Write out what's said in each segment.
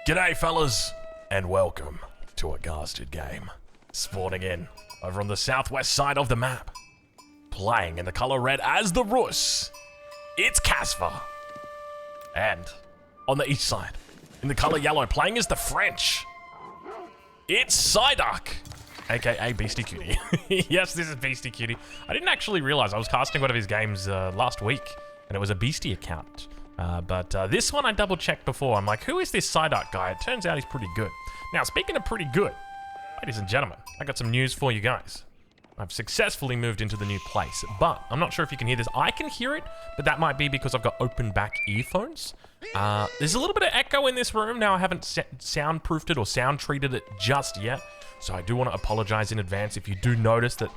G'day fellas, and welcome to a ghasted game. Spawning in over on the southwest side of the map. Playing in the colour red as the Rus, it's Casper. And on the east side, in the colour yellow, playing as the French, it's Psyduck, aka Beastie Cutie. Yes, this is Beastie Cutie. I didn't actually realise I was casting one of his games last week, and it was a Beastie account. But this one I double checked before. I'm like, who is this Psyduck guy? It turns out he's pretty good. Now, speaking of pretty good, ladies and gentlemen, I got some news for you guys. I've successfully moved into the new place, but I'm not sure if you can hear this. I can hear it, but that might be because I've got open back earphones. There's a little bit of echo in this room. Now, I haven't soundproofed it or sound treated it just yet, so I do want to apologize in advance if you do notice that,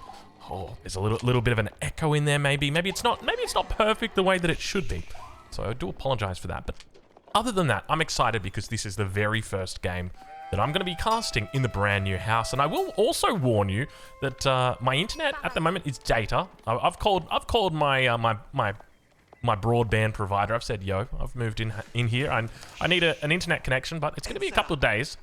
there's a little bit of an echo in there maybe. Maybe it's not perfect the way that it should be. So I do apologize for that, but other than that, I'm excited because this is the very first game that I'm going to be casting in the brand new house. And I will also warn you that my internet at the moment is data. I've called my broadband provider. I've said, yo, I've moved in here. I need an internet connection, but it's going to be a couple of days.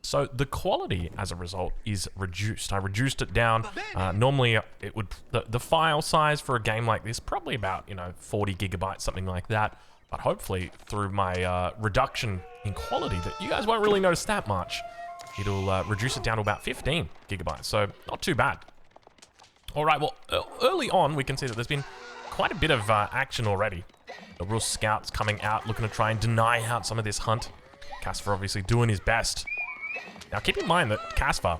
So the quality, as a result, is reduced. I reduced it down. Normally, it would the file size for a game like this, probably about 40 gigabytes, something like that. But hopefully, through my reduction in quality, that you guys won't really notice that much. It'll reduce it down to about 15 gigabytes, so not too bad. All right, well, early on, we can see that there's been quite a bit of action already. The Rus scouts coming out, looking to try and deny out some of this hunt. Casper obviously doing his best. Now, keep in mind that Casper,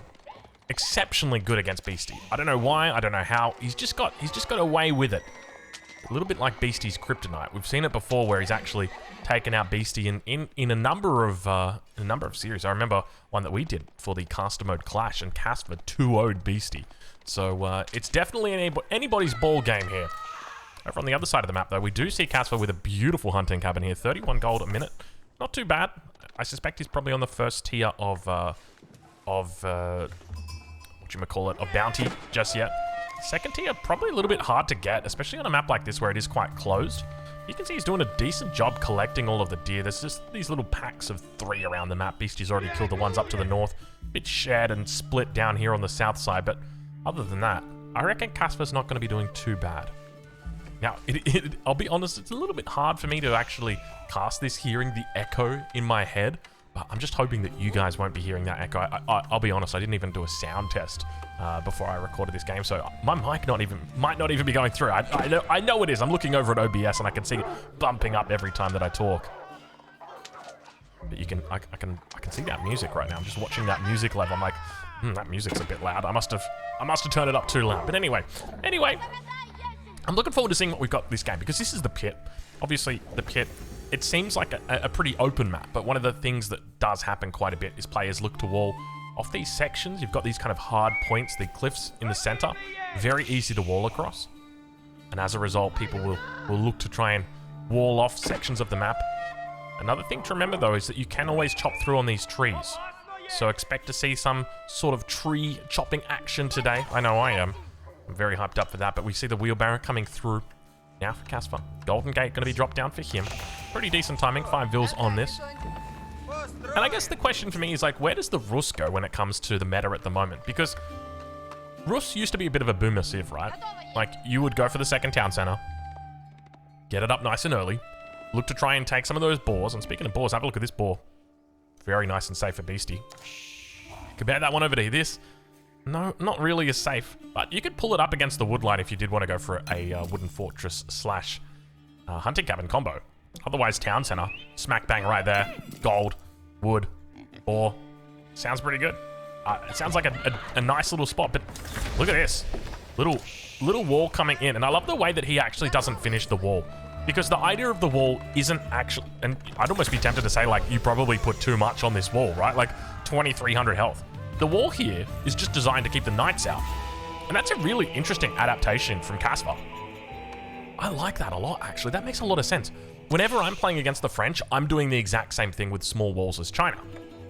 exceptionally good against Beastie. I don't know why, I don't know how. He's just got away with it. A little bit like Beastie's kryptonite. We've seen it before where he's actually taken out Beastie in a number of series. I remember one that we did for the caster mode clash, and Casper 2-0'd Beastie. So it's definitely anybody's ball game here. Over on the other side of the map, though, we do see Casper with a beautiful hunting cabin here. 31 gold a minute. Not too bad. I suspect he's probably on the first tier of bounty just yet. Second tier, probably a little bit hard to get, especially on a map like this where it is quite closed. You can see he's doing a decent job collecting all of the deer. There's just these little packs of 3 around the map. Beastie's already killed the ones up to the north. Bit shared and split down here on the south side, but other than that, I reckon Casper's not going to be doing too bad. Now, I'll be honest, it's a little bit hard for me to actually cast this hearing the echo in my head, but I'm just hoping that you guys won't be hearing that echo. I'll be honest, I didn't even do a sound test before I recorded this game, so my mic might not even be going through. I know it is. I'm looking over at OBS and I can see it bumping up every time that I talk. But I can see that music right now. I'm just watching that music level. I'm like, that music's a bit loud. I must have turned it up too loud. But anyway. I'm looking forward to seeing what we've got this game, because this is the pit. Obviously, the pit, it seems like a pretty open map, but one of the things that does happen quite a bit is players look to wall off these sections. You've got these kind of hard points, the cliffs in the center, very easy to wall across. And as a result, people will look to try and wall off sections of the map. Another thing to remember, though, is that you can always chop through on these trees. So expect to see some sort of tree chopping action today. I know I am. I'm very hyped up for that, but we see the wheelbarrow coming through now for Casper. Golden Gate going to be dropped down for him. Pretty decent timing, 5 vils on this. And I guess the question for me is, like, where does the Rus go when it comes to the meta at the moment? Because Rus used to be a bit of a boomer civ, right? Like, you would go for the second town center, get it up nice and early, look to try and take some of those boars. And speaking of boars, have a look at this boar. Very nice and safe for Beastie. Compare that one over to this. No, not really as safe, but you could pull it up against the woodline if you did want to go for a wooden fortress slash hunting cabin combo. Otherwise, town center, smack bang right there. Gold, wood, boar. Sounds pretty good. It sounds like a nice little spot, but look at this. Little wall coming in, and I love the way that he actually doesn't finish the wall. Because the idea of the wall isn't actually, and I'd almost be tempted to say, like, you probably put too much on this wall, right? Like 2,300 health. The wall here is just designed to keep the knights out. And that's a really interesting adaptation from Casper. I like that a lot, actually. That makes a lot of sense. Whenever I'm playing against the French, I'm doing the exact same thing with small walls as China.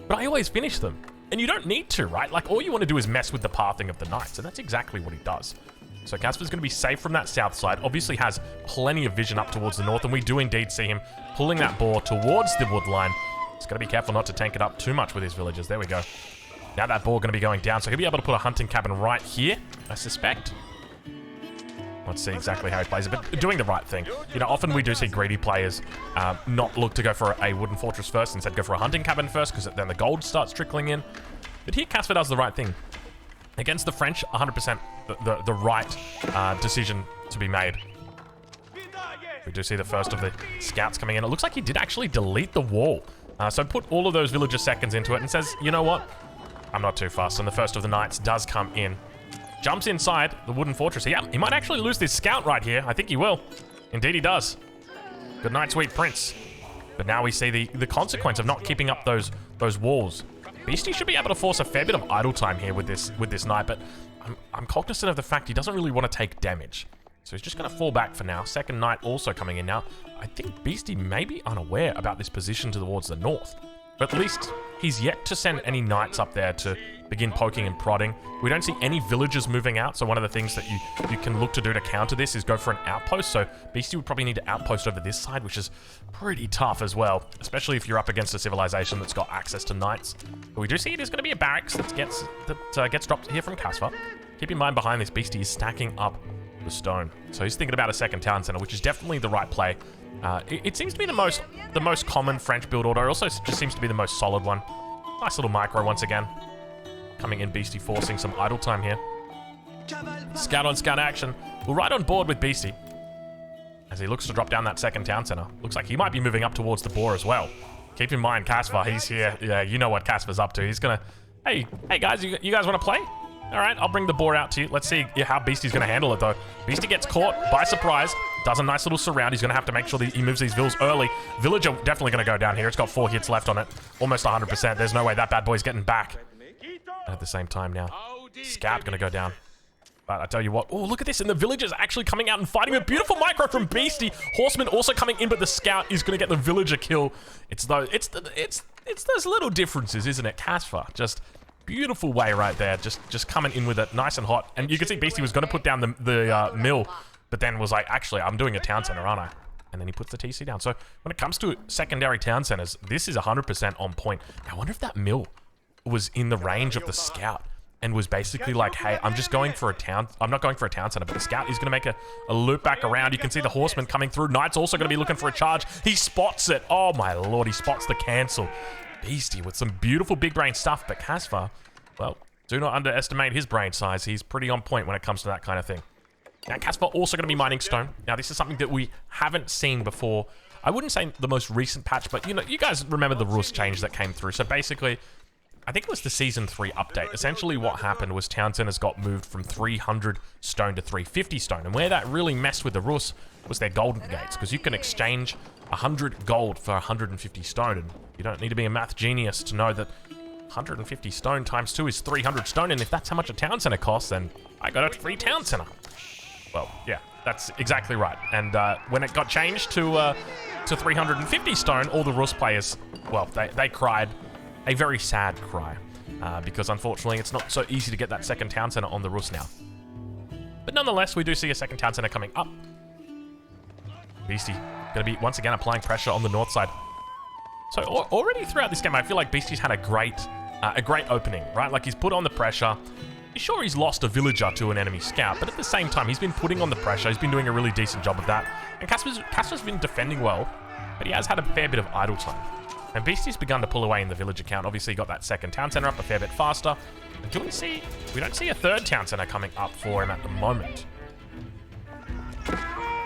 But I always finish them. And you don't need to, right? Like, all you want to do is mess with the pathing of the knights, and that's exactly what he does. So Casper's going to be safe from that south side. Obviously has plenty of vision up towards the north, and we do indeed see him pulling that boar towards the wood line. He's got to be careful not to tank it up too much with his villagers. There we go. Now that ball going to be going down, so he'll be able to put a hunting cabin right here, I suspect. Let's see exactly how he plays it, but doing the right thing. You know, often we do see greedy players not look to go for a wooden fortress first, instead go for a hunting cabin first, because then the gold starts trickling in. But here, Casper does the right thing. Against the French, 100% the right decision to be made. We do see the first of the scouts coming in. It looks like he did actually delete the wall. So put all of those villager seconds into it and says, you know what? I'm not too fast. And the first of the knights does come in. Jumps inside the wooden fortress. Yeah, he might actually lose this scout right here. I think he will. Indeed he does. Good night, sweet prince. But now we see the consequence of not keeping up those walls. Beastie should be able to force a fair bit of idle time here with this knight, but I'm cognizant of the fact he doesn't really want to take damage. So he's just going to fall back for now. Second knight also coming in now. I think Beastie may be unaware about this position towards the north. But at least he's yet to send any knights up there to begin poking and prodding. We don't see any villagers moving out, so one of the things that you can look to do to counter this is go for an outpost. So Beastie would probably need to outpost over this side, which is pretty tough as well, especially if you're up against a civilization that's got access to knights. But we do see it is going to be a barracks that gets dropped here from Casper. Keep in mind, behind this, Beastie is stacking up the stone. So he's thinking about a second town center, which is definitely the right play. It seems to be the most common French build order. It also just seems to be the most solid one. Nice little micro once again. Coming in, Beastie forcing some idle time here. Scout on scout action. We're right on board with Beastie as he looks to drop down that second town center. Looks like he might be moving up towards the boar as well. Keep in mind, Casper, he's here. Yeah, you know what Casper's up to. He's gonna, hey guys, you guys want to play? All right, I'll bring the boar out to you. Let's see how Beastie's going to handle it, though. Beastie gets caught by surprise. Does a nice little surround. He's going to have to make sure that he moves these vills early. Villager definitely going to go down here. It's got 4 hits left on it. Almost 100%. There's no way that bad boy's getting back. And at the same time now, Scout going to go down. But I tell you what. Oh, look at this. And the villagers actually coming out and fighting. A beautiful micro from Beastie. Horseman also coming in, but the Scout is going to get the villager kill. It's those little differences, isn't it? Casper just... beautiful way right there, just coming in with it nice and hot. And you can see Beastie was going to put down the mill, but then was like, actually, I'm doing a town center, aren't I? And then he puts the TC down. So when it comes to secondary town centers, this is 100% on point. Now, I wonder if that mill was in the range of the scout and was basically like, hey, I'm not going for a town center, but the scout is going to make a loop back around. You can see the horseman coming through. Knight's also going to be looking for a charge. He spots it. Oh my lord, he spots the cancel. Beastie with some beautiful big brain stuff, but Casper, well, do not underestimate his brain size. He's pretty on point when it comes to that kind of thing. Now, Casper also going to be mining stone. Now, this is something that we haven't seen before. I wouldn't say the most recent patch, but you know, you guys remember the rules change that came through. So basically, I think it was the Season 3 update. Essentially, what happened was town centers got moved from 300 stone to 350 stone. And where that really messed with the Rus was their golden gates, because you can exchange 100 gold for 150 stone. And you don't need to be a math genius to know that 150 stone times 2 is 300 stone. And if that's how much a town center costs, then I got a free town center. Well, yeah, that's exactly right. And when it got changed to 350 stone, all the Rus players, well, they cried a very sad cry, because unfortunately it's not so easy to get that second town center on the Rus now. But nonetheless, we do see a second town center coming up. Beastie going to be once again applying pressure on the north side. So already throughout this game, I feel like Beastie's had a great opening, right? Like he's put on the pressure. Sure, he's lost a villager to an enemy scout, but at the same time, he's been putting on the pressure. He's been doing a really decent job of that. And Casper's been defending well, but he has had a fair bit of idle time. And Beastie's begun to pull away in the villager count. Obviously, he got that second town center up a fair bit faster. And we don't see a third town center coming up for him at the moment.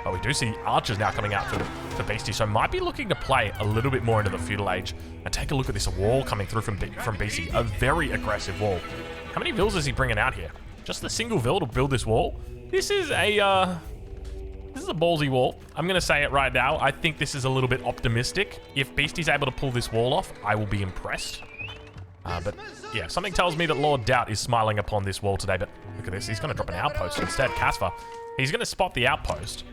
But we do see archers now coming out for Beastie, so might be looking to play a little bit more into the feudal age. And take a look at this wall coming through from Beastie, a very aggressive wall. How many vills is he bringing out here? Just the single vill to build this wall? This is a ballsy wall. I'm going to say it right now. I think this is a little bit optimistic. If Beastie's able to pull this wall off, I will be impressed. But yeah, something tells me that Lord Doubt is smiling upon this wall today. But look at this. He's going to drop an outpost instead. Casper, he's going to spot the outpost.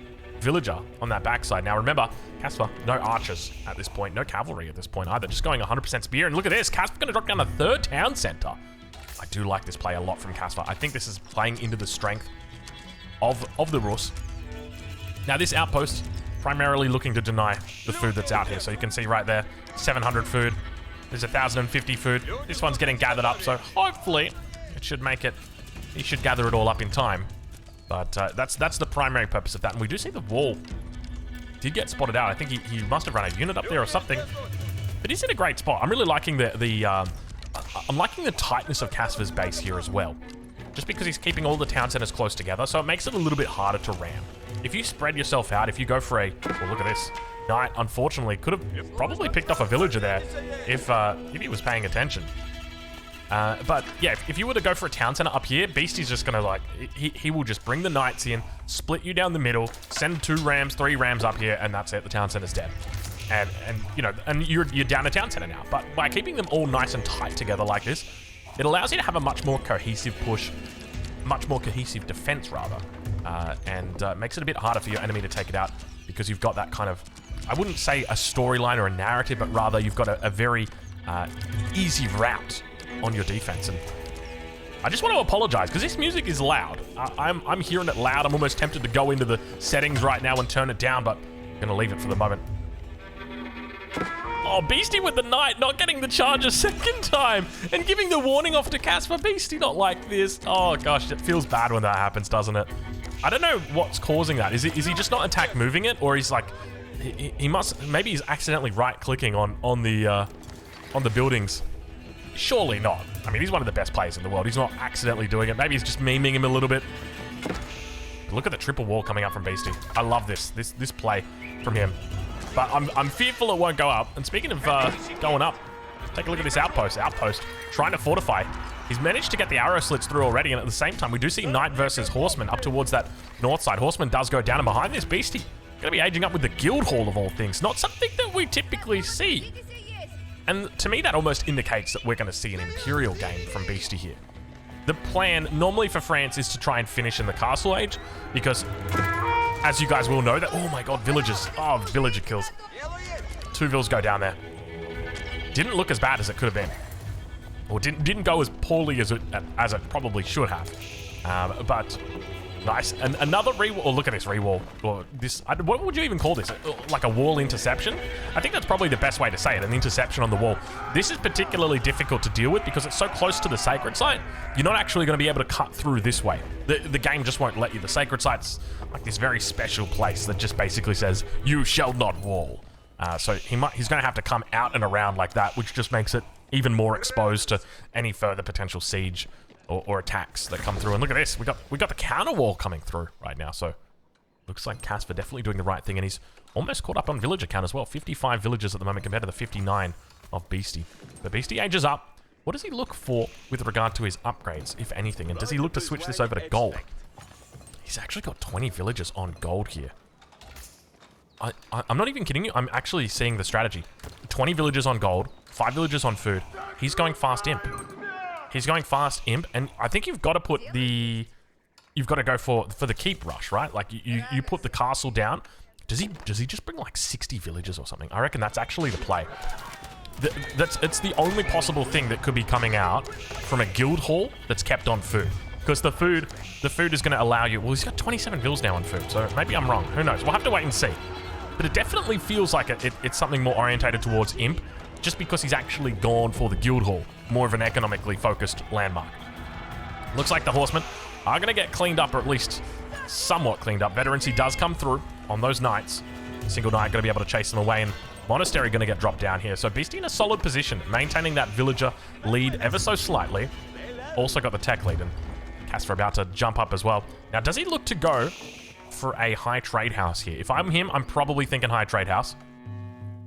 Villager on that backside. Now remember, Casper, no archers at this point. No cavalry at this point either. Just going 100% spear. And look at this. Casper going to drop down a third town center. I do like this play a lot from Casper. I think this is playing into the strength of the Rus. Now this outpost, primarily looking to deny the food that's out here. So you can see right there, 700 food. There's 1,050 food. This one's getting gathered up, so hopefully it should make it. He should gather it all up in time. But that's the primary purpose of that. And we do see the wall did get spotted out. I think he must have run a unit up there or something. But he's in a great spot. I'm really liking I'm liking the tightness of Casper's base here as well. Just because he's keeping all the town centers close together, so it makes it a little bit harder to ram. If you spread yourself out, if you go for well, look at this. Knight, unfortunately, could have probably picked off a villager there if he was paying attention. But yeah, if you were to go for a town center up here, Beastie's just gonna like, he will just bring the knights in, split you down the middle, send 2 rams, 3 rams up here, and that's it, the town center's dead. And you know, and you're down a town center now. But by keeping them all nice and tight together like this, it allows you to have a much more cohesive push, much more cohesive defense rather, and makes it a bit harder for your enemy to take it out because you've got that kind of, I wouldn't say a storyline or a narrative, but rather you've got a very easy route on your defense. And I just want to apologize because this music is loud. I'm hearing it loud. I'm almost tempted to go into the settings right now and turn it down, but I'm gonna leave it for the moment. Oh, Beastie with the knight, not getting the charge a second time and giving the warning off to Casper. Beastie not like this. Oh gosh, it feels bad when that happens, doesn't it? I don't know what's causing that. Is he just not attack moving it, or he's like, he must, maybe he's accidentally right clicking on the buildings. Surely not. I mean, he's one of the best players in the world. He's not accidentally doing it. Maybe he's just memeing him a little bit. But look at the triple wall coming up from Beastie. I love this play from him. But I'm fearful it won't go up. And speaking of going up, take a look at this outpost. Outpost trying to fortify. He's managed to get the arrow slits through already, and at the same time, we do see Knight versus Horseman up towards that north side. Horseman does go down, and behind this Beastie, gonna be aging up with the Guild Hall of all things. Not something that we typically see. And to me, that almost indicates that we're gonna see an Imperial game from Beastie here. The plan normally for France is to try and finish in the Castle Age, because as you guys will know, that, oh my god, villagers. Oh, villager kills. 2 vills go down there. Didn't look as bad as it could have been. Or didn't go as poorly as it probably should have. But nice. And another rewall. Oh, look at this rewall. Or this. What would you even call this? Like a wall interception? I think that's probably the best way to say it. An interception on the wall. This is particularly difficult to deal with because it's so close to the sacred site. You're not actually going to be able to cut through this way. The game just won't let you. The sacred site's like this very special place that just basically says, "You shall not wall." So he's going to have to come out and around like that, which just makes it even more exposed to any further potential siege or attacks that come through. And look at this, we got the counter wall coming through right now. So looks like Casper definitely doing the right thing, and he's almost caught up on villager count as well. 55 villagers at the moment compared to the 59 of Beastie. But Beastie ages up. What does he look for with regard to his upgrades, if anything? And does he look to switch this over to gold? He's actually got 20 villagers on gold here. I'm not even kidding you. I'm actually seeing the strategy. 20 villagers on gold, 5 villagers on food. He's going fast imp. He's going fast imp, and I think you've got to put the... You've got to go for the keep rush, right? Like, you put the castle down. Does he just bring like 60 villagers or something? I reckon that's actually the play. It's the only possible thing that could be coming out from a guild hall that's kept on food. Because the food is going to allow you... Well, he's got 27 vills now on food, so maybe I'm wrong. Who knows? We'll have to wait and see. But it definitely feels like it's something more orientated towards imp, just because he's actually gone for the guild hall, more of an economically focused landmark. Looks like the horsemen are going to get cleaned up, or at least somewhat cleaned up. Veterancy does come through on those knights. Single knight going to be able to chase them away, and Monastery going to get dropped down here. So Beastie in a solid position, maintaining that villager lead ever so slightly. Also got the tech lead, and Casper about to jump up as well. Now, does he look to go for a high trade house here? If I'm him, I'm probably thinking high trade house.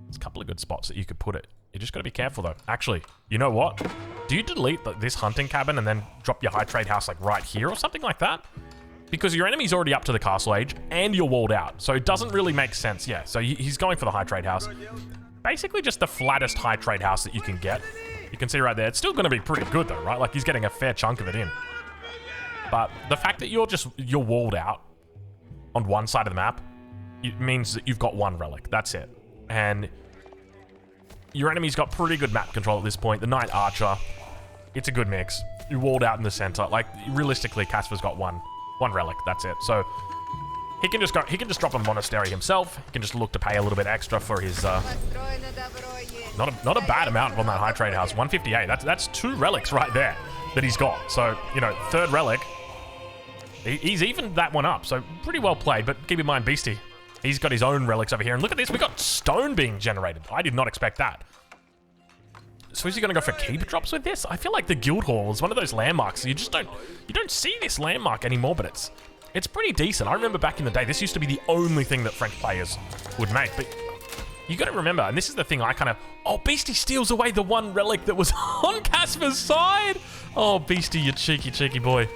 There's a couple of good spots that you could put it. You just got to be careful though. Actually, you know what? Do you delete this hunting cabin and then drop your high trade house like right here or something like that? Because your enemy's already up to the castle age and you're walled out. So it doesn't really make sense. Yeah, so he's going for the high trade house. Basically just the flattest high trade house that you can get. You can see right there. It's still going to be pretty good though, right? Like he's getting a fair chunk of it in. But the fact that you're walled out on one side of the map, it means that you've got one relic. That's it. And your enemy's got pretty good map control at this point. The Knight Archer, it's a good mix. You're walled out in the center. Like, realistically, Casper's got one relic. That's it. So, He can just drop a monastery himself. He can just look to pay a little bit extra for his not a bad amount on that high trade house. 158. That's 2 relics right there that he's got. So, you know, 3rd relic. He's evened that one up. So pretty well played, but keep in mind Beastie, he's got his own relics over here. And look at this, we got stone being generated. I did not expect that. So is he going to go for keep drops with this? I feel like the guild hall is one of those landmarks. You don't see this landmark anymore, but it's pretty decent. I remember back in the day, this used to be the only thing that French players would make. But you got to remember, and this is the thing I kind of... Oh, Beastie steals away the 1 relic that was on Casper's side. Oh, Beastie, you cheeky, cheeky boy.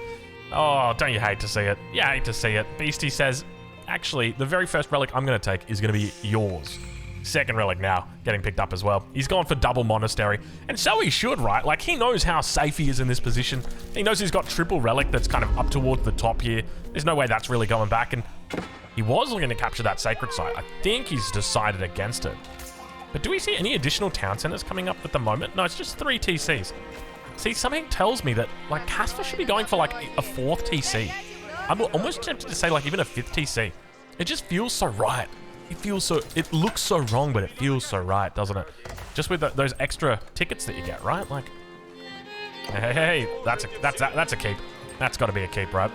Oh, don't you hate to see it? You hate to see it. Beastie says, actually, the very first relic I'm going to take is going to be yours. 2nd relic now, getting picked up as well. He's gone for double monastery, and so he should, right? Like, he knows how safe he is in this position. He knows he's got triple relic that's kind of up towards the top here. There's no way that's really going back, and he was looking to capture that sacred site. I think he's decided against it. But do we see any additional town centers coming up at the moment? No, it's just 3 TCs. See, something tells me that, like, Casper should be going for, like, a 4th TC. I'm almost tempted to say, like, even a 5th TC. It just feels so right. It looks so wrong, but it feels so right, doesn't it? Just with those extra tickets that you get, right? Like, hey, that's a keep. That's got to be a keep, right?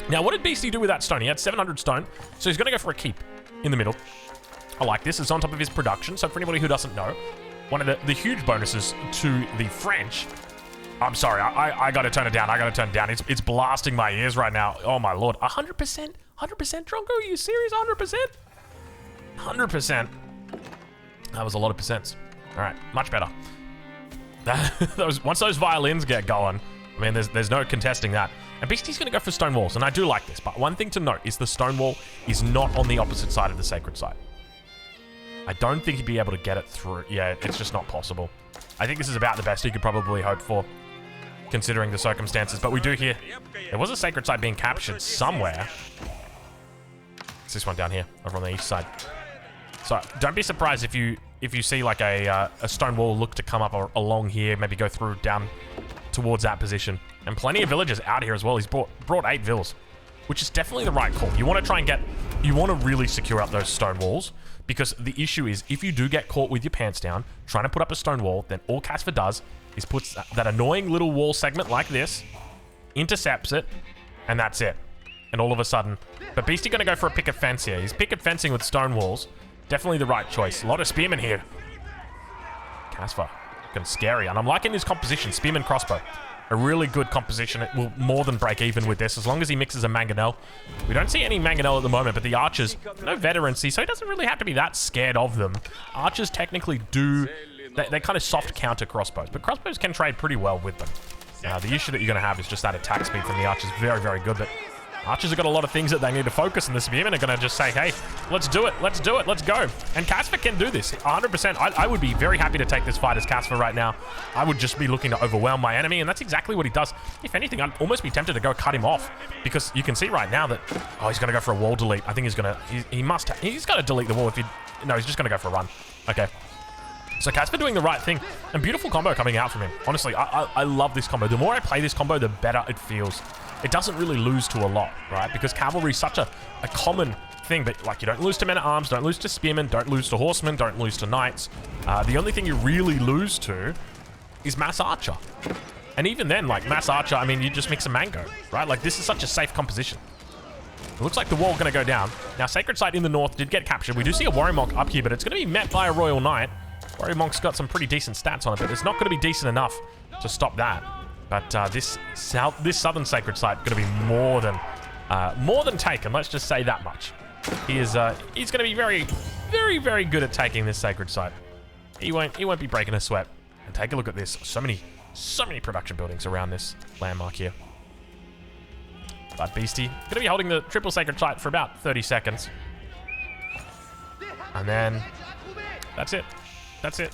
Now, what did Beastie do with that stone? He had 700 stone, so he's going to go for a keep in the middle. I like this. It's on top of his production, so for anybody who doesn't know, one of the huge bonuses to the French... I'm sorry, I got to turn it down. I got to turn it down. It's blasting my ears right now. Oh, my Lord. 100%? 100% Tronco? Are you serious? 100%? 100%. That was a lot of percents. All right, much better. Once those violins get going, I mean, there's no contesting that. And Beastie's going to go for stone walls, and I do like this. But one thing to note is the stone wall is not on the opposite side of the sacred site. I don't think he'd be able to get it through. Yeah, it's just not possible. I think this is about the best he could probably hope for, considering the circumstances. But we do hear there was a sacred site being captured somewhere. It's this one down here, over on the east side. So don't be surprised if you see like a stone wall look to come up along here, maybe go through down towards that position. And plenty of villagers out here as well. He's brought 8 vills, which is definitely the right call. You want to really secure up those stone walls, because the issue is if you do get caught with your pants down trying to put up a stone wall, then all Casper does is puts that annoying little wall segment like this, intercepts it, and that's it. And all of a sudden, but Beastie going to go for a picket fence here. He's picket fencing with stone walls. Definitely the right choice. A lot of spearmen here. Casper, looking scary. And I'm liking his composition. Spearman crossbow. A really good composition. It will more than break even with this, as long as he mixes a mangonel. We don't see any mangonel at the moment, but the archers, no veterancy, so he doesn't really have to be that scared of them. Archers technically do... They kind of soft counter crossbows, but crossbows can trade pretty well with them. The issue that you're going to have is just that attack speed from the archers. Very, very good, but... Archers have got a lot of things that they need to focus, and the spearmen are going to just say, hey, let's do it, let's do it, let's go. And Casper can do this, 100%. I would be very happy to take this fight as Casper right now. I would just be looking to overwhelm my enemy, and that's exactly what he does. If anything, I'd almost be tempted to go cut him off, because you can see right now that, oh, he's going to go for a wall delete. I think he's going to, he's got to delete the wall if he, no, he's just going to go for a run. Okay. So Casper doing the right thing, and beautiful combo coming out from him. Honestly, I love this combo. The more I play this combo, the better it feels. It doesn't really lose to a lot, right? Because cavalry is such a common thing, but like you don't lose to men-at-arms, don't lose to spearmen, don't lose to horsemen, don't lose to knights. The only thing you really lose to is mass archer. And even then, like mass archer, I mean, you just mix a mango, right? Like this is such a safe composition. It looks like the wall's gonna go down. Now, Sacred Site in the north did get captured. We do see a Warrior Monk up here, but it's gonna be met by a Royal Knight. Warrior Monk's got some pretty decent stats on it, but it's not gonna be decent enough to stop that. But this southern Sacred Site going to be more than taken. Let's just say that much. He's going to be very, very, very good at taking this Sacred Site. He won't be breaking a sweat. And take a look at this. So many production buildings around this landmark here. But Beastie going to be holding the triple Sacred Site for about 30 seconds. And then that's it. That's it.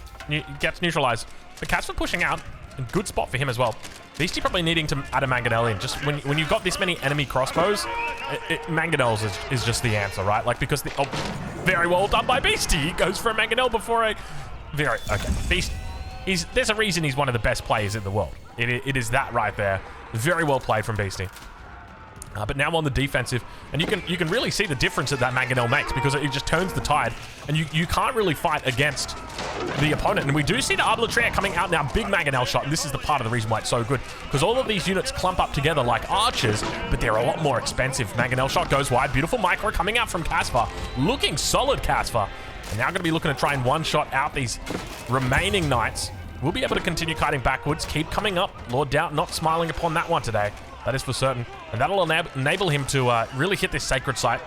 Gets neutralized. The Casper pushing out. A good spot for him as well. Beastie probably needing to add a mangonel in. Just when you've got this many enemy crossbows, mangonels is just the answer, right? Like because very well done by Beastie. He goes for a mangonel before a Beastie. There's a reason he's one of the best players in the world. It is that right there. Very well played from Beastie. But now on the defensive, and you can really see the difference that Mangonel makes, because it just turns the tide, and you can't really fight against the opponent. And we do see the Arbitraire coming out now, big Mangonel shot, and this is the part of the reason why it's so good, because all of these units clump up together like archers, but they're a lot more expensive. Mangonel shot goes wide, beautiful micro coming out from Caspar, looking solid Caspar, and now going to be looking to try and one-shot out these remaining knights. We'll be able to continue kiting backwards, keep coming up. Lord Doubt not smiling upon that one today. That is for certain. And that'll enable him to really hit this sacred site.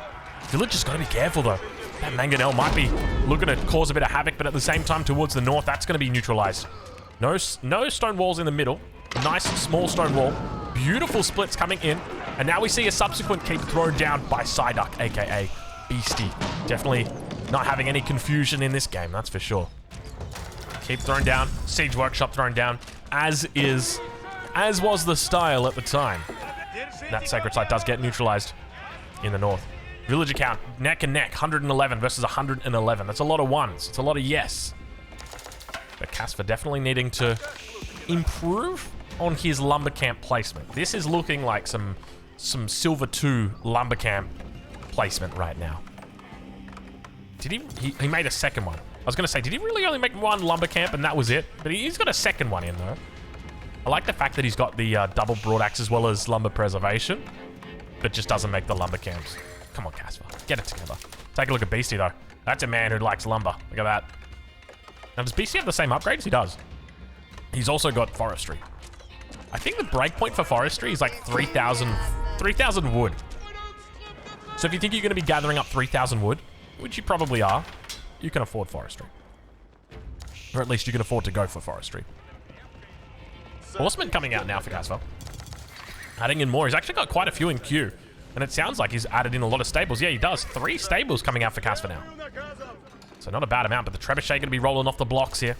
Village just got to be careful, though. That Mangonel might be looking to cause a bit of havoc, but at the same time, towards the north, that's going to be neutralized. No stone walls in the middle. Nice, small stone wall. Beautiful splits coming in. And now we see a subsequent keep thrown down by Psyduck, a.k.a. Beastie. Definitely not having any confusion in this game, that's for sure. Keep thrown down. Siege Workshop thrown down, as was the style at the time. That sacred site does get neutralized in the north. Village account, neck and neck, 111 versus 111. That's a lot of ones. It's a lot of yes. But Caspar definitely needing to improve on his lumber camp placement. This is looking like some Silver 2 lumber camp placement right now. Did he made a second one. I was going to say, did he really only make one lumber camp and that was it? But he's got a second one in, though. I like the fact that he's got the double broadaxe as well as lumber preservation, but just doesn't make the lumber camps. Come on, Caspar. Get it together. Take a look at Beastie, though. That's a man who likes lumber. Look at that. Now, does Beastie have the same upgrades? He does. He's also got forestry. I think the breakpoint for forestry is like 3,000 wood. So if you think you're going to be gathering up 3,000 wood, which you probably are, you can afford forestry. Or at least you can afford to go for forestry. Horseman coming out now for Caspar. Adding in more. He's actually got quite a few in queue. And it sounds like he's added in a lot of stables. Yeah, he does. 3 stables coming out for Caspar now. So not a bad amount, but the Trebuchet going to be rolling off the blocks here.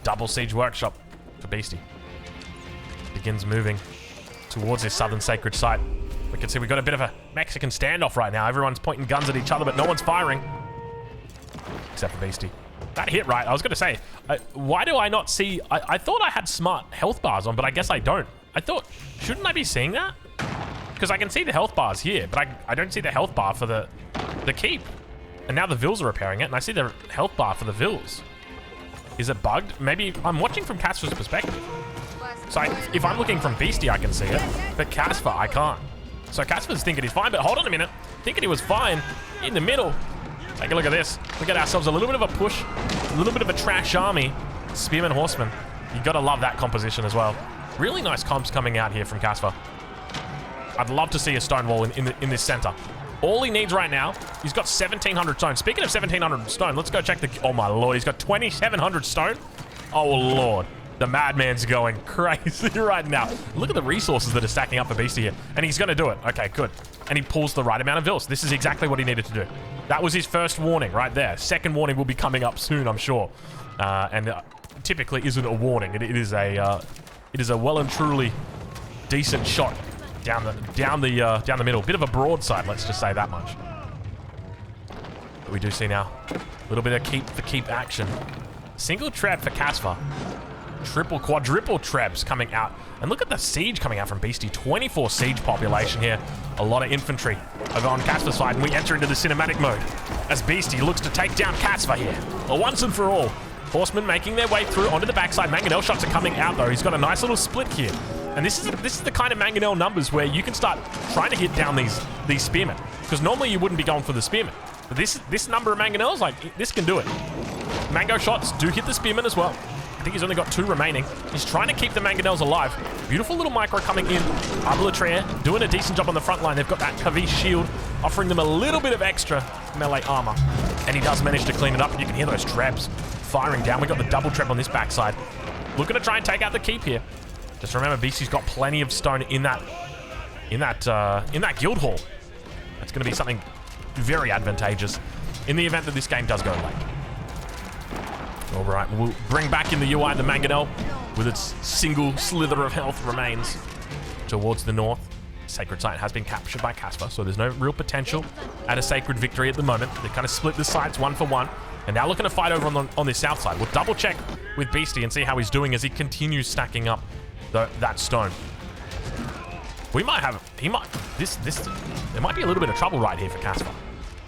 Double Siege Workshop for Beastie. Begins moving towards his southern sacred site. We can see we've got a bit of a Mexican standoff right now. Everyone's pointing guns at each other, but no one's firing. Except for Beastie. That hit right. I was going to say, why do I not see... I thought I had smart health bars on, but I guess I don't. I thought, shouldn't I be seeing that? Because I can see the health bars here, but I don't see the health bar for the keep. And now the Vills are repairing it, and I see the health bar for the Vills. Is it bugged? Maybe I'm watching from Caspar's perspective. So if I'm looking from Beastie, I can see it, but Caspar, I can't. So Caspar's thinking he's fine, but hold on a minute. Thinking he was fine in the middle. Take a look at this. We get ourselves a little bit of a push, a little bit of a trash army. Spearman, Horseman. You gotta love that composition as well. Really nice comps coming out here from Caspar. I'd love to see a stone wall in this center. All he needs right now, he's got 1,700 stone. Speaking of 1,700 stone, let's go check the... Oh my lord, he's got 2,700 stone? Oh lord. The madman's going crazy right now. Look at the resources that are stacking up for Beastie here. And he's going to do it. Okay, good. And he pulls the right amount of Vills. This is exactly what he needed to do. That was his first warning right there. Second warning will be coming up soon, I'm sure. And typically isn't a warning. It is a well and truly decent shot down the middle. Bit of a broadside, let's just say that much. But we do see now a little bit of keep action. Single trap for Caspar. Triple, quadruple trebs coming out. And look at the siege coming out from Beastie. 24 siege population here. A lot of infantry over on Caspar's side. And we enter into the cinematic mode as Beastie looks to take down Caspar here. Once and for all. Horsemen making their way through onto the backside. Mangonel shots are coming out though. He's got a nice little split here. And this is the kind of Mangonel numbers where you can start trying to hit down these spearmen. Because normally you wouldn't be going for the spearmen. But this number of Mangonels, like, this can do it. Mango shots do hit the spearmen as well. I think he's only got 2 remaining. He's trying to keep the Mangonels alive. Beautiful little micro coming in. Arbitraire doing a decent job on the front line. They've got that Kavi shield, offering them a little bit of extra melee armor. And he does manage to clean it up. And you can hear those trebs firing down. We got the double treb on this backside. Looking to try and take out the keep here. Just remember, Beastie's got plenty of stone in that guild hall. That's going to be something very advantageous in the event that this game does go late. All right, we'll bring back in the UI the Mangonel with its single slither of health remains towards the north. Sacred site has been captured by Caspar, so there's no real potential at a sacred victory at the moment. They kind of split the sites 1 for 1, and now looking to fight over on the south side. We'll double check with Beastie and see how he's doing as he continues stacking up that stone. We might have, there might be a little bit of trouble right here for Casper.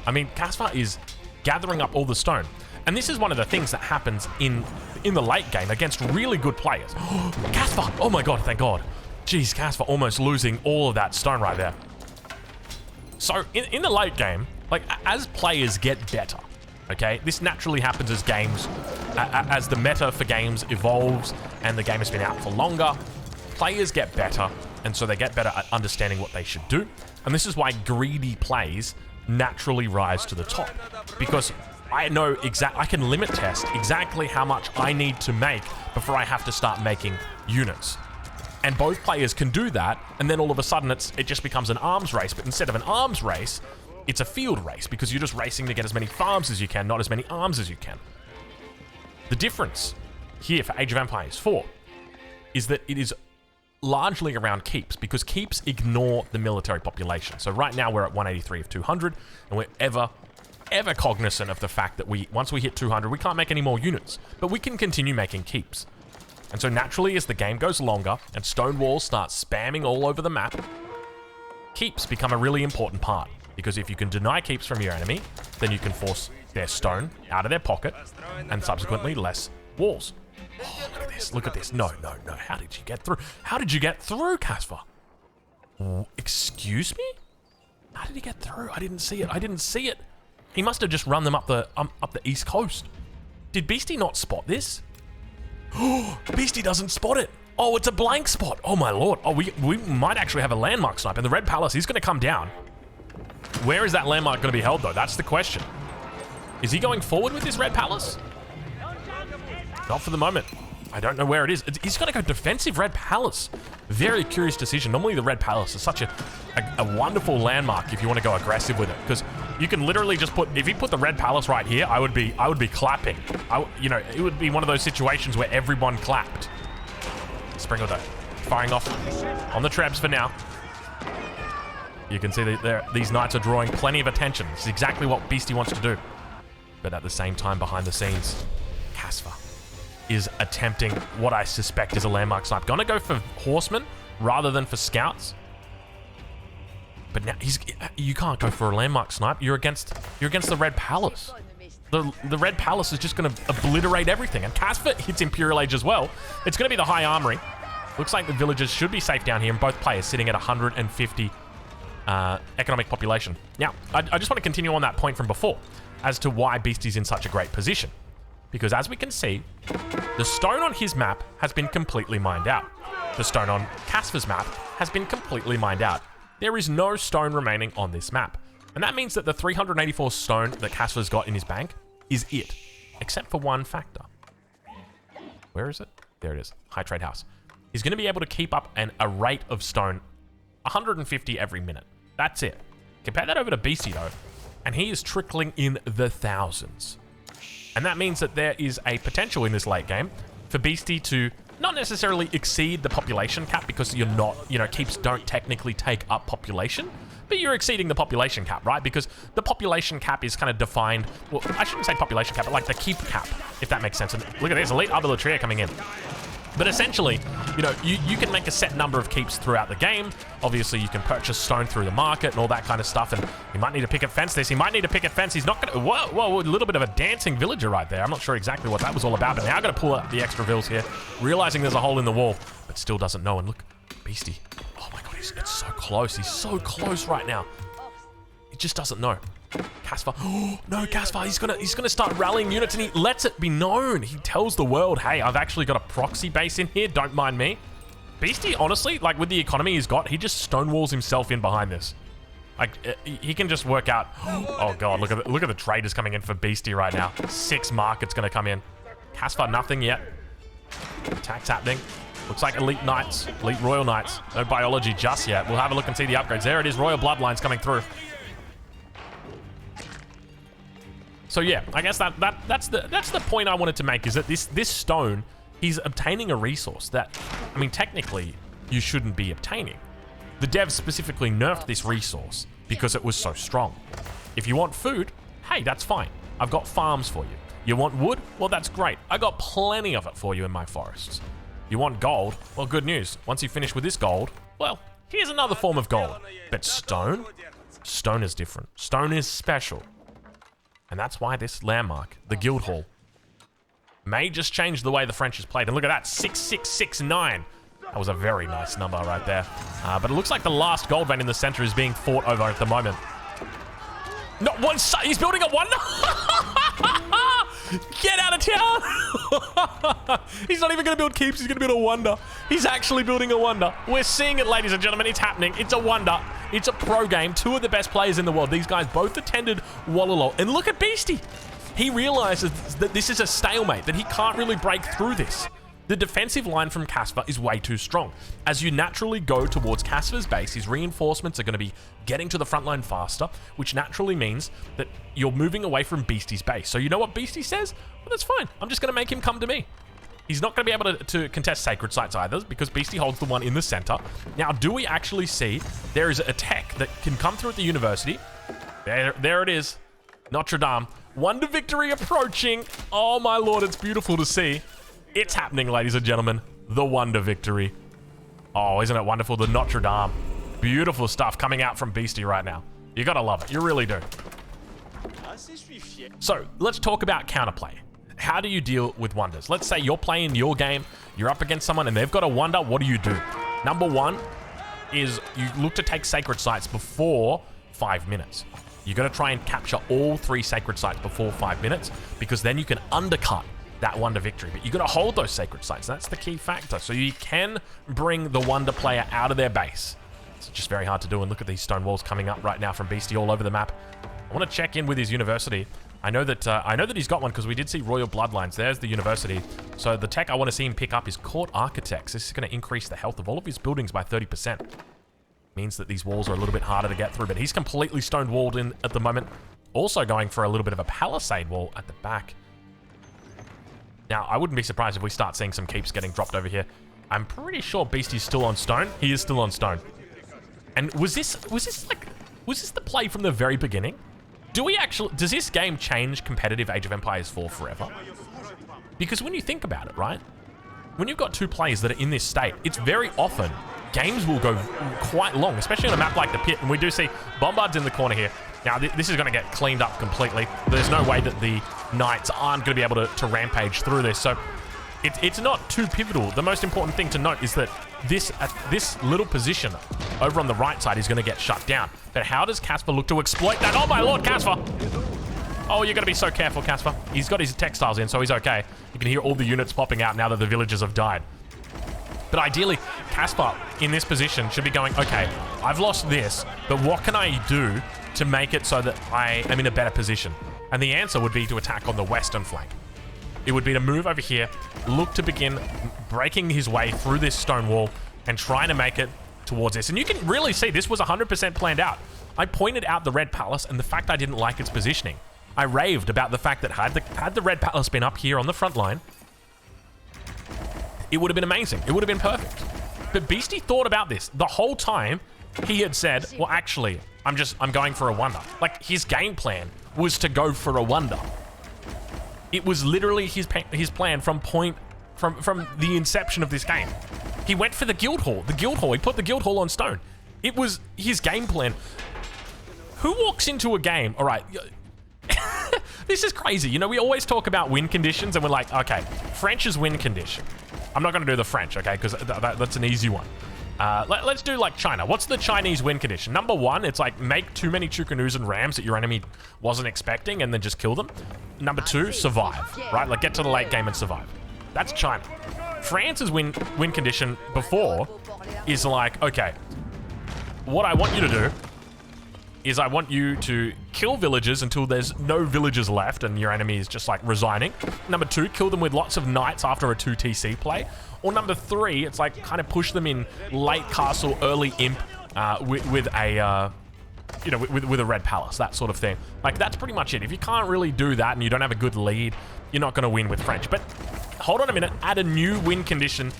I mean, Casper is gathering up all the stone. And this is one of the things that happens in the late game against really good players. Casper, oh my God, thank God. Jeez, Casper almost losing all of that stone right there. So in the late game, like as players get better, okay, this naturally happens as games, as the meta for games evolves and the game has been out for longer, players get better, and so they get better at understanding what they should do. And this is why greedy plays naturally rise to the top, because I know I can limit test exactly how much I need to make before I have to start making units. And both players can do that, and then all of a sudden it just becomes an arms race, but instead of an arms race, it's a field race, because you're just racing to get as many farms as you can, not as many arms as you can. The difference here for Age of Empires 4 is that it is largely around keeps, because keeps ignore the military population. So right now we're at 183 of 200, and we're ever cognizant of the fact that once we hit 200, we can't make any more units, but we can continue making keeps. And so naturally, as the game goes longer and stone walls start spamming all over the map, keeps become a really important part, because if you can deny keeps from your enemy, then you can force their stone out of their pocket and subsequently less walls. Oh, look at this. No. How did you get through? How did you get through, Casper? Excuse me? How did he get through? I didn't see it. He must have just run them up the east coast. Did Beastie not spot this? Oh, Beastie doesn't spot it. Oh, it's a blank spot. Oh my lord. Oh, we might actually have a landmark snipe, and the Red Palace is going to come down. Where is that landmark going to be held, though? That's the question. Is he going forward with his Red Palace? Not for the moment. I don't know where it is. He's going to go defensive Red Palace. Very curious decision. Normally the Red Palace is such a wonderful landmark if you want to go aggressive with it, because you can literally just if you put the Red Palace right here, I would be clapping. It would be one of those situations where everyone clapped. Sprinkle though, firing off on the Trebs for now. You can see that these knights are drawing plenty of attention. This is exactly what Beastie wants to do. But at the same time, behind the scenes, Casper is attempting what I suspect is a landmark snipe. Gonna go for horsemen rather than for scouts. But now you can't go for a landmark snipe. You're against the Red Palace. The Red Palace is just gonna obliterate everything. And Casper hits Imperial Age as well. It's gonna be the High Armory. Looks like the villagers should be safe down here, and both players sitting at 150 economic population. Now, I just want to continue on that point from before as to why Beastie's in such a great position. Because as we can see, the stone on his map has been completely mined out. The stone on Casper's map has been completely mined out. There is no stone remaining on this map. And that means that the 384 stone that Casper's got in his bank is it. Except for one factor. Where is it? There it is. High Trade House. He's going to be able to keep up a rate of stone 150 every minute. That's it. Compare that over to Beastie though, and he is trickling in the thousands. And that means that there is a potential in this late game for Beastie to not necessarily exceed the population cap, because you're not, keeps don't technically take up population, but you're exceeding the population cap, right? Because the population cap is kind of defined, well, I shouldn't say population cap, but like the keep cap, if that makes sense. And look at this, Elite Arbilatria coming in. But essentially, you can make a set number of keeps throughout the game. Obviously, you can purchase stone through the market and all that kind of stuff. And he might need to picket fence this. He might need to picket fence. He's not going to... Whoa, a little bit of a dancing villager right there. I'm not sure exactly what that was all about. But now I've got to pull out the extra vills here, realizing there's a hole in the wall, but still doesn't know. And look, Beastie. Oh my God, it's so close. He's so close right now. He just doesn't know. Casper. Oh, no, Casper. He's gonna start rallying units, and he lets it be known. He tells the world, hey, I've actually got a proxy base in here. Don't mind me. Beastie, honestly, like with the economy he's got, he just stonewalls himself in behind this. Like he can just work out. Oh God, look at the traders coming in for Beastie right now. 6 markets gonna come in. Casper, nothing yet. Attacks happening. Looks like elite knights, elite royal knights. No biology just yet. We'll have a look and see the upgrades. There it is. Royal bloodlines coming through. So yeah, I guess that's the point I wanted to make, is that this stone, he's obtaining a resource that, I mean, technically you shouldn't be obtaining. The devs specifically nerfed this resource because it was so strong. If you want food, hey, that's fine. I've got farms for you. You want wood? Well, that's great. I got plenty of it for you in my forests. You want gold? Well, good news. Once you finish with this gold, well, Here's another form of gold. But stone? Stone is different. Stone is special. And that's why this landmark, the Guild Hall, may just change the way the French is played. And look at that, 6669. That was a very nice number right there. But it looks like the last gold vein in the center is being fought over at the moment. Not one, he's building a wonder. Get out of town. He's not even going to build keeps, he's going to build a wonder. He's actually building a wonder. We're seeing it, ladies and gentlemen. It's happening. It's a wonder. It's a pro game. Two of the best players in the world. These guys both attended Wallalol. And look at Beastie. He realizes that this is a stalemate, that he can't really break through this. The defensive line from Casper is way too strong. As you naturally go towards Casper's base, his reinforcements are going to be getting to the front line faster, which naturally means that you're moving away from Beastie's base. So you know what Beastie says? Well, that's fine. I'm just going to make him come to me. He's not going to be able to contest sacred sites either, because Beastie holds the one in the center. Now, do we actually see there is a tech that can come through at the university? There it is. Notre Dame. Wonder victory approaching. Oh my lord, it's beautiful to see. It's happening, ladies and gentlemen. The wonder victory. Oh, isn't it wonderful? The Notre Dame. Beautiful stuff coming out from Beastie right now. You gotta love it. You really do. So, let's talk about counterplay. How do you deal with wonders? Let's say you're playing your game, you're up against someone and they've got a wonder. What do? Number one is you look to take sacred sites before 5 minutes. You gotta try and capture all 3 sacred sites before 5 minutes, because then you can undercut that wonder victory. But you got to hold those sacred sites. That's the key factor. So you can bring the wonder player out of their base. It's just very hard to do. And look at these stone walls coming up right now from Beastie all over the map. I want to check in with his university. I know that he's got one because we did see Royal Bloodlines. There's the university. So the tech I want to see him pick up is Court Architects. This is going to increase the health of all of his buildings by 30%. Means that these walls are a little bit harder to get through, but he's completely stone walled in at the moment. Also going for a little bit of a palisade wall at the back. Now, I wouldn't be surprised if we start seeing some keeps getting dropped over here. I'm pretty sure Beastie's still on stone. He is still on stone. And was this the play from the very beginning? Does this game change competitive Age of Empires 4 forever? Because when you think about it, right? When you've got 2 players that are in this state, it's very often games will go quite long, especially on a map like the Pit. And we do see Bombard's in the corner here. Now, this is going to get cleaned up completely. There's no way that the Knights aren't going to be able to rampage through this. So it's not too pivotal. The most important thing to note is that this little position over on the right side is going to get shut down. But how does Casper look to exploit that? Oh my lord, Casper! Oh, you're going to be so careful, Casper. He's got his textiles in, so he's okay. You can hear all the units popping out now that the villagers have died. But ideally, Casper in this position should be going, okay, I've lost this, but what can I do to make it so that I am in a better position? And the answer would be to attack on the western flank. It would be to move over here, look to begin breaking his way through this stone wall and trying to make it towards this. And you can really see this was 100% planned out. I pointed out the Red Palace and the fact I didn't like its positioning. I raved about the fact that had the Red Palace been up here on the front line, it would have been amazing. It would have been perfect. But Beastie thought about this. The whole time, he had said, well, actually, I'm going for a wonder. Like, his game plan was to go for a wonder. It was literally his plan from the inception of this game. He went for the Guild Hall. He put the Guild Hall on stone. It was his game plan. Who walks into a game? All right. This is crazy. You know, we always talk about win conditions and we're like, okay, French's win condition. I'm not going to do the French, okay, because that's an easy one. Let's do like China. What's the Chinese win condition? Number one, it's like make too many Chukanus and Rams that your enemy wasn't expecting and then just kill them. Number two, survive, right? Like get to the late game and survive. That's China. France's win condition before is like, okay, what I want you to do is I want you to kill villagers until there's no villagers left and your enemy is just like resigning. Number two, kill them with lots of knights after a 2 TC play. Or number three, it's like kind of push them in late castle, early imp with a red palace, that sort of thing. Like that's pretty much it. If you can't really do that and you don't have a good lead, you're not going to win with French. But hold on a minute, add a new win condition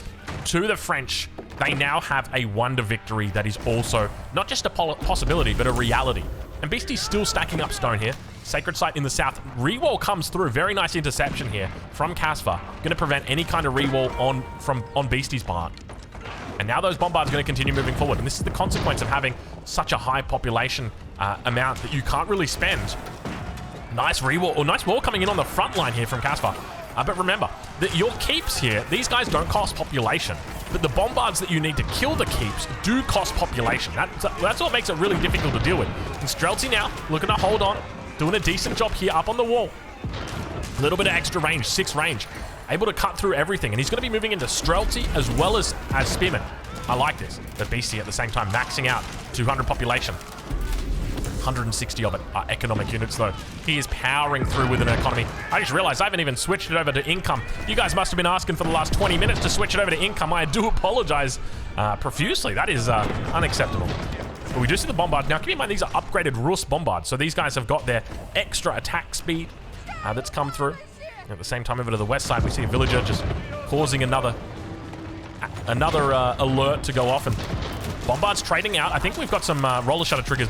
to the French. They now have a wonder victory that is also not just a possibility, but a reality. And Beastie's still stacking up stone here. Sacred Site in the south. Rewall comes through. Very nice interception here from Casper. Going to prevent any kind of rewall on Beastie's part. And now those bombards are going to continue moving forward. And this is the consequence of having such a high population amount that you can't really spend. Nice rewall, or nice wall coming in on the front line here from Caspar. But remember, that your keeps here, these guys don't cost population. But the bombards that you need to kill the keeps do cost population. That's what makes it really difficult to deal with. And Streltsy now looking to hold on, doing a decent job here up on the wall. A little bit of extra range, 6 range. Able to cut through everything. And he's going to be moving into Streltsy as well as Spearman. I like this. The Beastie at the same time maxing out 200 population. 160 of it are economic units, though. He is powering through with an economy. I just realized I haven't even switched it over to income. You guys must have been asking for the last 20 minutes to switch it over to income. I do apologize profusely. That is unacceptable. But we do see the bombard. Now, keep in mind, these are upgraded Rus bombards. So these guys have got their extra attack speed that's come through. At the same time, over to the west side, we see a villager just causing another alert to go off. And bombard's trading out. I think we've got some roller shutter triggers.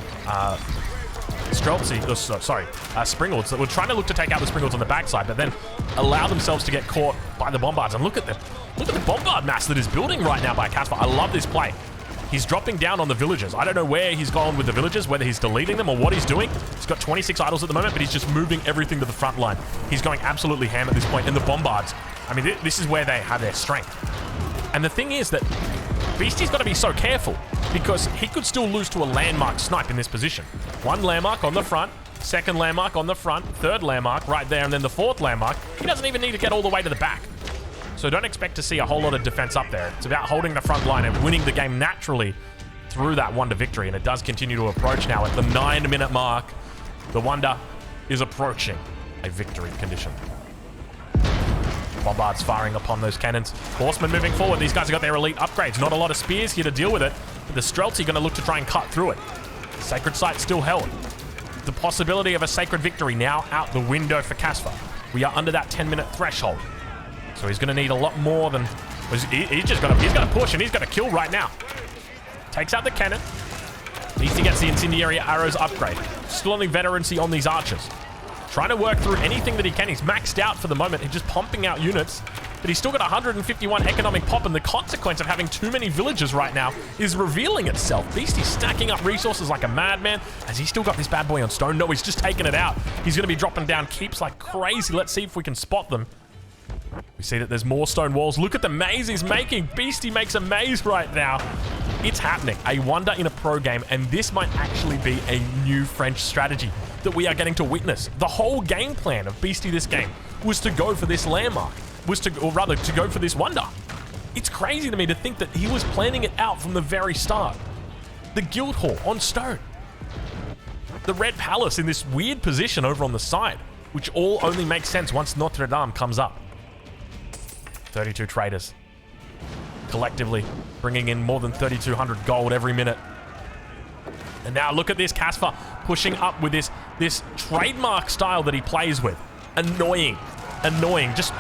Streltsy, Springles that were trying to look to take out the Springles on the backside, but then allow themselves to get caught by the bombards. And look at the bombard mass that is building right now by Caspar. I love this play. He's dropping down on the villagers. I don't know where he's gone with the villagers, whether he's deleting them or what he's doing. He's got 26 idols at the moment, but he's just moving everything to the front line. He's going absolutely ham at this point. And the bombards, I mean, this is where they have their strength. And the thing is that Beastie's got to be so careful because he could still lose to a landmark snipe in this position. 1 landmark on the front, 2nd landmark on the front, 3rd landmark right there, and then the 4th landmark. He doesn't even need to get all the way to the back. So don't expect to see a whole lot of defense up there. It's about holding the front line and winning the game naturally through that Wonder victory. And it does continue to approach now at the 9-minute mark. The Wonder is approaching a victory condition. Bombards firing upon those cannons. Horsemen moving forward. These guys have got their elite upgrades. Not a lot of spears here to deal with it. But the Streltsy going to look to try and cut through it. Sacred Site still held. The possibility of a sacred victory now out the window for Caspar. We are under that 10-minute threshold. So he's going to need a lot more than... He's got to push and he's got to kill right now. Takes out the cannon. Beastie gets the incendiary arrows upgrade. Still on the veterancy on these archers. Trying to work through anything that he can. He's maxed out for the moment. He's just pumping out units. But he's still got 151 economic pop, and the consequence of having too many villagers right now is revealing itself. Beastie's stacking up resources like a madman. Has he still got this bad boy on stone? No, he's just taking it out. He's going to be dropping down keeps like crazy. Let's see if we can spot them. We see that there's more stone walls. Look at the maze he's making. Beastie makes a maze right now. It's happening. A Wonder in a pro game, and this might actually be a new French strategy that we are getting to witness. The whole game plan of Beastie this game was to go for this landmark, or rather to go for this Wonder. It's crazy to me to think that he was planning it out from the very start. The Guild Hall on stone. The Red Palace in this weird position over on the side, which all only makes sense once Notre Dame comes up. 32 traders. Collectively bringing in more than 3,200 gold every minute. And now look at this, Caspar pushing up with this trademark style that he plays with. Annoying. Just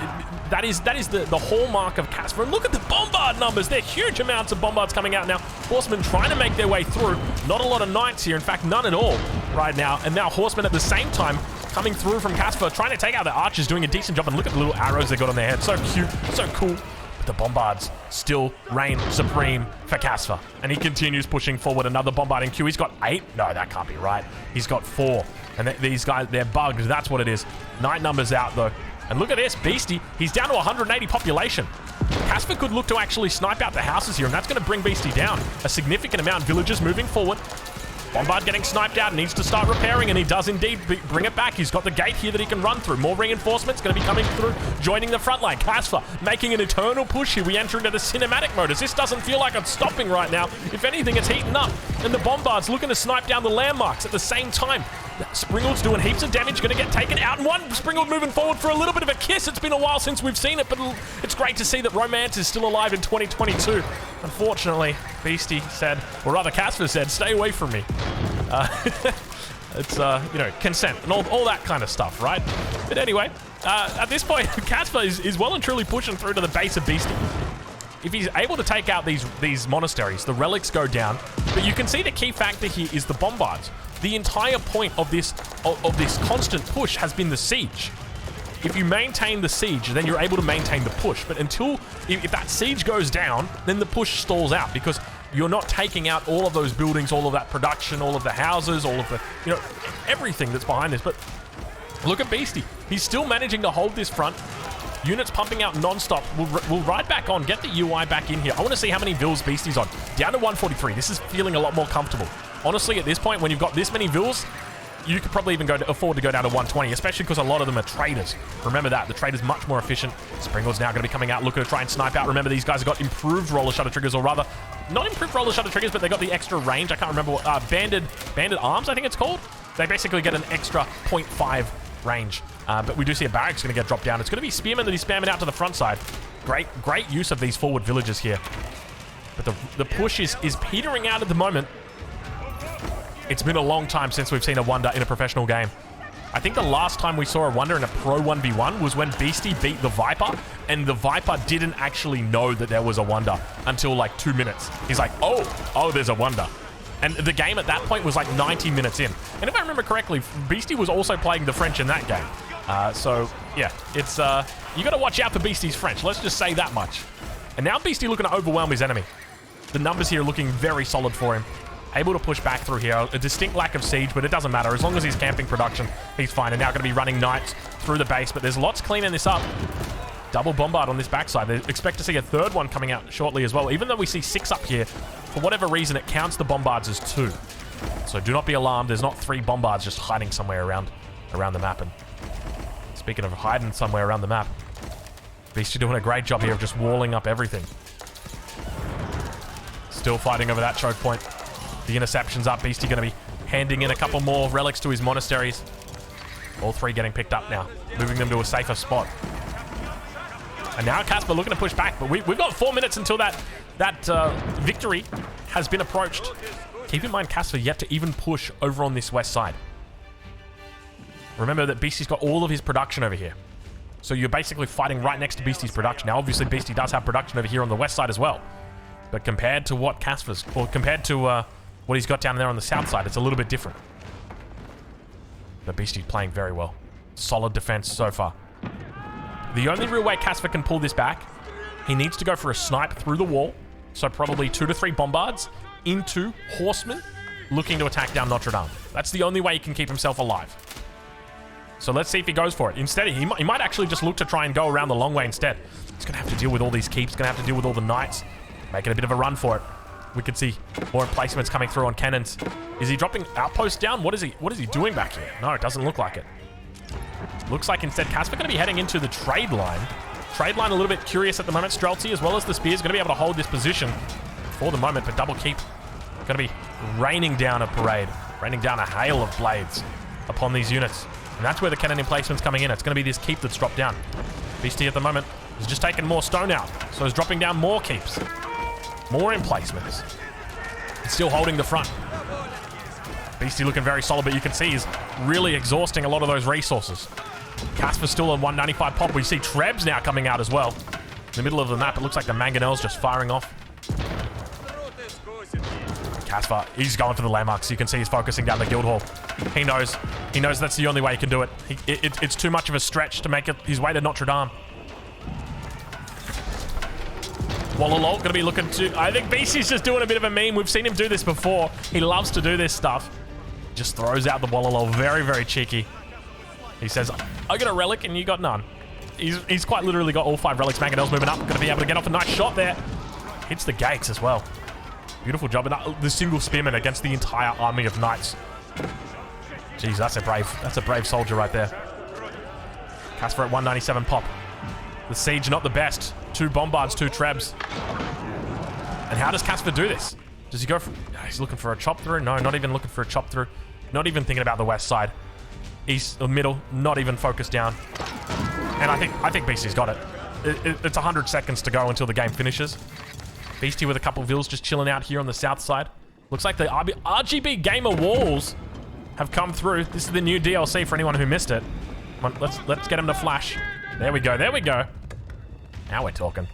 that is the hallmark of Caspar. And look at the bombard numbers. They're huge amounts of bombards coming out now. Horsemen trying to make their way through. Not a lot of knights here. In fact, none at all right now. And now horsemen at the same time coming through from Caspar, trying to take out the archers, doing a decent job. And look at the little arrows they got on their head. So cute, so cool. But the bombards still reign supreme for Caspar. And he continues pushing forward. Another bombarding queue. He's got 8. No, that can't be right. He's got 4. And these guys, they're bugged. That's what it is. 9 numbers out, though. And look at this, Beastie. He's down to 180 population. Caspar could look to actually snipe out the houses here, and that's going to bring Beastie down a significant amount. Villagers moving forward. Bombard getting sniped out, needs to start repairing, and he does indeed bring it back. He's got the gate here that he can run through. More reinforcements going to be coming through, joining the front line. Caspar making an eternal push here. We enter into the cinematic mode, as this doesn't feel like it's stopping right now. If anything, it's heating up, and the Bombard's looking to snipe down the landmarks at the same time. Springald's doing heaps of damage, going to get taken out, and one Springald moving forward for a little bit of a kiss. It's been a while since we've seen it, but it's great to see that romance is still alive in 2022. Unfortunately, Beastie said, or rather Caspar said, stay away from me. It's, you know, consent and all that kind of stuff, right? But anyway, at this point, Caspar is well and truly pushing through to the base of Beastie. If he's able to take out these monasteries, the relics go down. But you can see the key factor here is the bombards. The entire point of this constant push has been the siege. if you maintain the siege, then you're able to maintain the push. But until, if that siege goes down, then the push stalls out because you're not taking out all of those buildings, all of that production, all of the houses, all of the, you know, everything that's behind this. But look at Beastie. He's still managing to hold this front. Units pumping out non-stop. We'll ride back on, get the UI back in here. I want to see how many Vils Beastie's on. Down to 143. This is feeling a lot more comfortable. Honestly, at this point, when you've got this many Vils, you could probably even afford to go down to 120, especially because a lot of them are traders. Remember that. The trader's much more efficient. Springal's now going to be coming out, looking to try and snipe out. Remember, these guys have got improved roller shutter triggers, or rather, not improved roller shutter triggers, but they got the extra range. I can't remember what, banded arms, I think it's called. They basically get an extra 0.5 range. But we do see a barracks going to get dropped down. It's going to be Spearman that he's spamming out to the front side. Great use of these forward villages here. But the push is petering out at the moment. It's been a long time since we've seen a wonder in a professional game. I think the last time we saw a wonder in a pro 1v1 was when Beastie beat the Viper, and the Viper didn't actually know that there was a wonder until like 2 minutes. He's like, oh, there's a wonder. And the game at that point was like 90 minutes in. And if I remember correctly, Beastie was also playing the French in that game. So, yeah, it's, you got to watch out for Beastie's French. Let's just say that much. And now Beastie looking to overwhelm his enemy. The numbers here are looking very solid for him. Able to push back through here. A distinct lack of siege, but it doesn't matter. As long as he's camping production, he's fine. And now going to be running knights through the base, but there's lots cleaning this up. Double bombard on this backside. They expect to see a third one coming out shortly as well. Even though we see 6 up here, for whatever reason, it counts the bombards as 2. So do not be alarmed. There's not 3 bombards just hiding somewhere around the map. And speaking of hiding somewhere around the map, Beastie doing a great job here of just walling up everything. Still fighting over that choke point. The interception's up. Beastie going to be handing in a couple more relics to his monasteries. All 3 getting picked up now, moving them to a safer spot. And now Casper looking to push back, but we've got 4 minutes until that victory has been approached. Keep in mind, Casper yet to even push over on this west side. Remember that Beastie's got all of his production over here. So you're basically fighting right next to Beastie's production. Now, obviously, Beastie does have production over here on the west side as well. But compared to what Casper's, or compared to what he's got down there on the south side, it's a little bit different. But Beastie's playing very well. Solid defense so far. The only real way Casper can pull this back, he needs to go for a snipe through the wall. So probably 2 to 3 bombards into horsemen looking to attack down Notre Dame. That's the only way he can keep himself alive. So let's see if he goes for it. Instead, he might actually just look to try and go around the long way instead. He's going to have to deal with all these keeps. He's going to have to deal with all the knights. Making a bit of a run for it. We could see more emplacements coming through on cannons. Is he dropping outposts down? What is he doing back here? No, it doesn't look like it. Looks like instead Casper going to be heading into the trade line. Trade line a little bit curious at the moment. Streltsy, as well as the spears, going to be able to hold this position for the moment, but double keep going to be raining down a parade, raining down a hail of blades upon these units. And that's where the cannon emplacement's coming in. It's going to be this keep that's dropped down. Beastie at the moment is just taking more stone out, so he's dropping down more keeps. More emplacements. He's still holding the front. Beastie looking very solid, but you can see he's really exhausting a lot of those resources. Casper's still on 195 pop. We see Trebs now coming out as well. In the middle of the map, it looks like the Mangonel's just firing off. Casper, he's going for the landmarks. You can see he's focusing down the guild hall. He knows that's the only way he can do it. It's too much of a stretch to make it his way to Notre Dame. Wallalol going to be looking to... I think Beastie's just doing a bit of a meme. We've seen him do this before. He loves to do this stuff. Just throws out the Wallalol. Very, very cheeky. He says, I got a relic and you got none. He's quite literally got all 5 relics. Mangonel's moving up. Going to be able to get off a nice shot there. Hits the gates as well. Beautiful job. And the single spearman against the entire army of knights. Jeez, that's a brave soldier right there. Casper at 197 pop. The siege not the best. 2 bombards, 2 trebs. And how does Casper do this? Does he go for... He's looking for a chop through? No, not even looking for a chop through. Not even thinking about the west side. East or middle, not even focused down. And I think Beastie's got it. It's 100 seconds to go until the game finishes. Beastie with a couple of Vils just chilling out here on the south side. Looks like the RGB Gamer walls have come through. This is the new DLC for anyone who missed it. Come on, let's get him to flash. There we go, there we go. Now we're talking.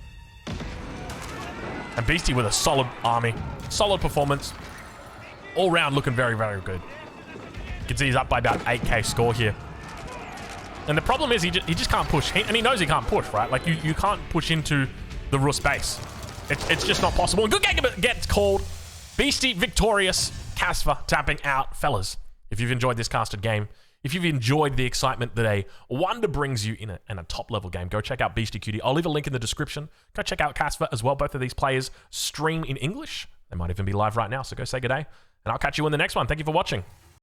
And Beastie with a solid army. Solid performance. All round looking very, very good. You can see he's up by about 8k score here. And the problem is he just can't push. And he knows he can't push, right? Like, you can't push into the Rus base. It's just not possible. And good game gets called. Beastie victorious. Casper tapping out. Fellas, if you've enjoyed this casted game, if you've enjoyed the excitement that a wonder brings you in a top-level game, go check out Beastie Cutie. I'll leave a link in the description. Go check out Casper as well. Both of these players stream in English. They might even be live right now, so go say good day. And I'll catch you in the next one. Thank you for watching.